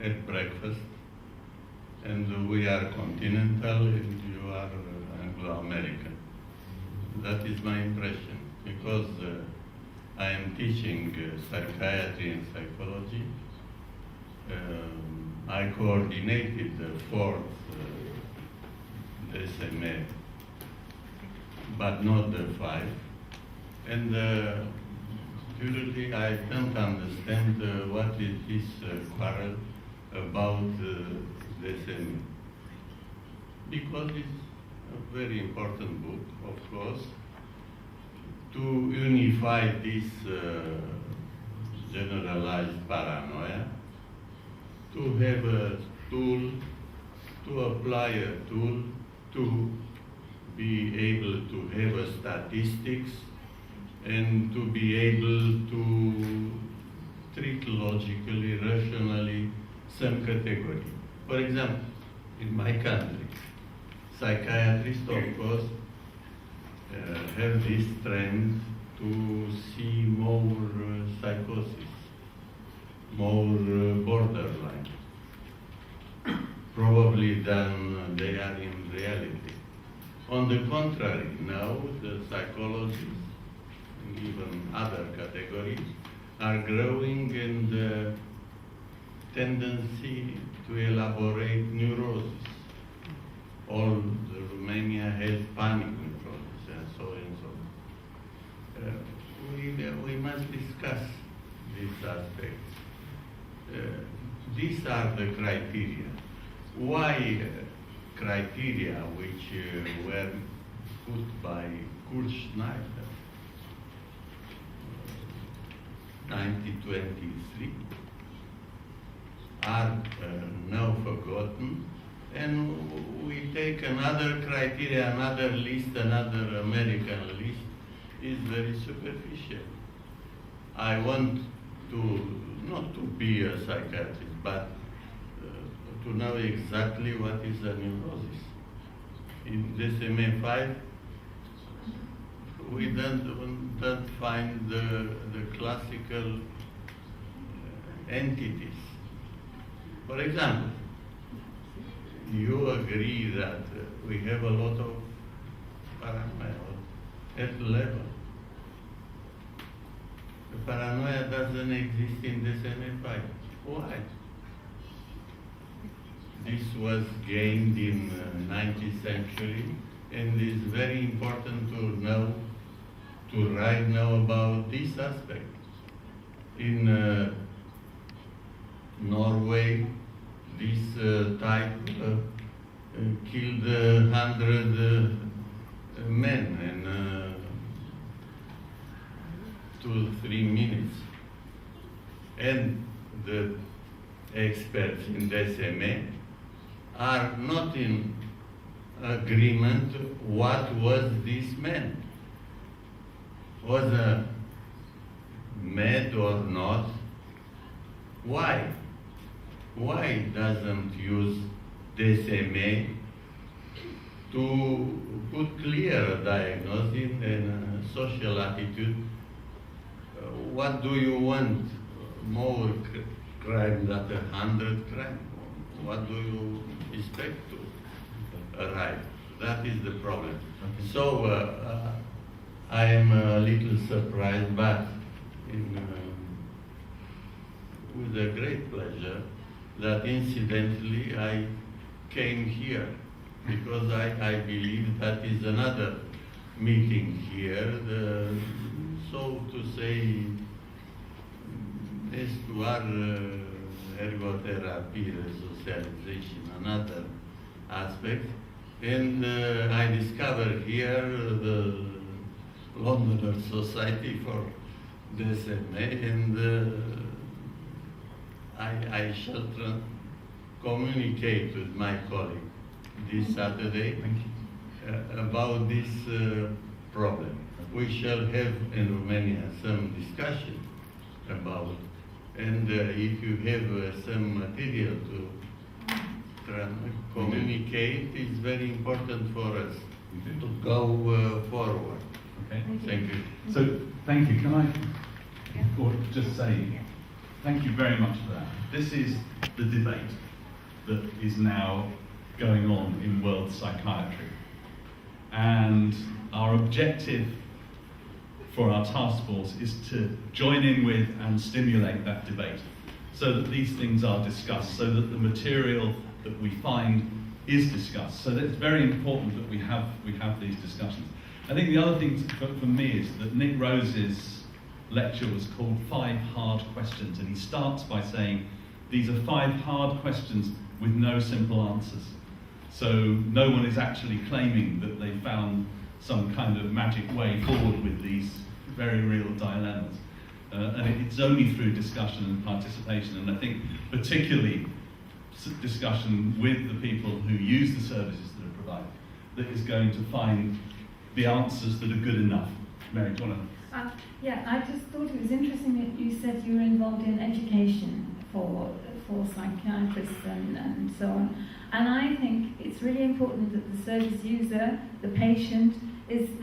had breakfast, and we are continental and you are Anglo-American. That is my impression, because I am teaching psychiatry and psychology. I coordinated the fourth SMA, but not the five. And usually I don't understand what is this quarrel about the SMA. Because it's a very important book, of course, to unify this generalized paranoia, to have a tool, to apply a tool, to be able to have a statistics, and to be able to treat logically, rationally some category. For example, in my country, psychiatrists, of course, have this trend to see more psychosis, more borderline, probably than they are in reality. On the contrary, now the psychologists, and even other categories, are growing, and the tendency to elaborate neurosis. All the Romania has panic neurosis and so and so. We must discuss these aspects. These are the criteria. Why criteria which were put by Kurt Schneider 1923 are now forgotten, and we take another criteria, another list, another American list, is very superficial. I want to, not to be a psychiatrist, but to know exactly what is a neurosis. In DSM-5, we don't find the classical entities. For example, you agree that we have a lot of paranoia at level. The paranoia doesn't exist in the DSM-5. Why? This was gained in the 19th century, and it's very important to know, to write now about this aspect. In Norway, this type killed 100 men in 2-3 minutes. And the experts in DSM are not in agreement what was this man. Was a mad or not? Why? Why doesn't use DSM to put clear diagnosis and social attitude? What do you want? More crime than 100 crimes? What do you expect to arrive? That is the problem. Okay. So I am a little surprised, but with a great pleasure, that incidentally I came here, because I believe that is another meeting here, so to say, estuar ergotherapy, resocialization, another aspect. And I discovered here the Londoner Society for DSM, and I shall communicate with my colleague this Saturday about this problem. We shall have in Romania some discussion about, and if you have some material to communicate, it's very important for us to go forward. Okay. Thank you. So, thank you. Can I just say, Thank you very much for that. This is the debate that is now going on in world psychiatry. And our objective for our task force is to join in with and stimulate that debate so that these things are discussed, so that the material that we find is discussed. So that it's very important that we have these discussions. I think the other thing for me is that Nick Rose's lecture was called 5 Hard Questions, and he starts by saying these are 5 hard questions with no simple answers. So no one is actually claiming that they found some kind of magic way forward with these very real dilemmas. And it's only through discussion and participation, and I think particularly discussion with the people who use the services that are provided that is going to find the answers that are good enough. Mary, do you want to? Yeah, I just thought it was interesting that you said you were involved in education for psychiatrists and so on. And I think it's really important that the service user, the patient,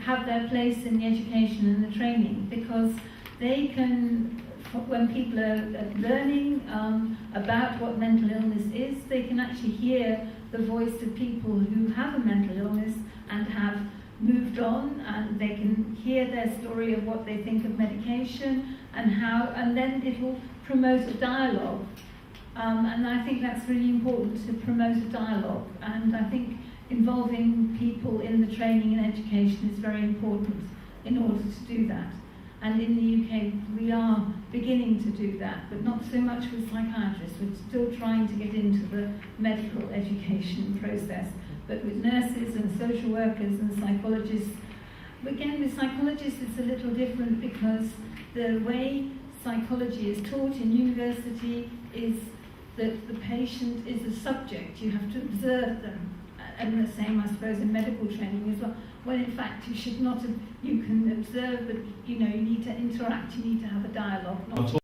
have their place in the education and the training, because they can, when people are learning about what mental illness is, they can actually hear the voice of people who have a mental illness and have moved on, and they can hear their story of what they think of medication and how, and then it will promote a dialogue. And I think that's really important, to promote a dialogue. And I think involving people in the training and education is very important in order to do that. And in the UK, we are beginning to do that, but not so much with psychiatrists. We're still trying to get into the medical education process. But with nurses and social workers and psychologists, again, with psychologists it's a little different, because the way psychology is taught in university is that the patient is a subject. You have to observe them. And the same, I suppose, in medical training as well. When in fact you should not have, you can observe, but you know, you need to interact, you need to have a dialogue.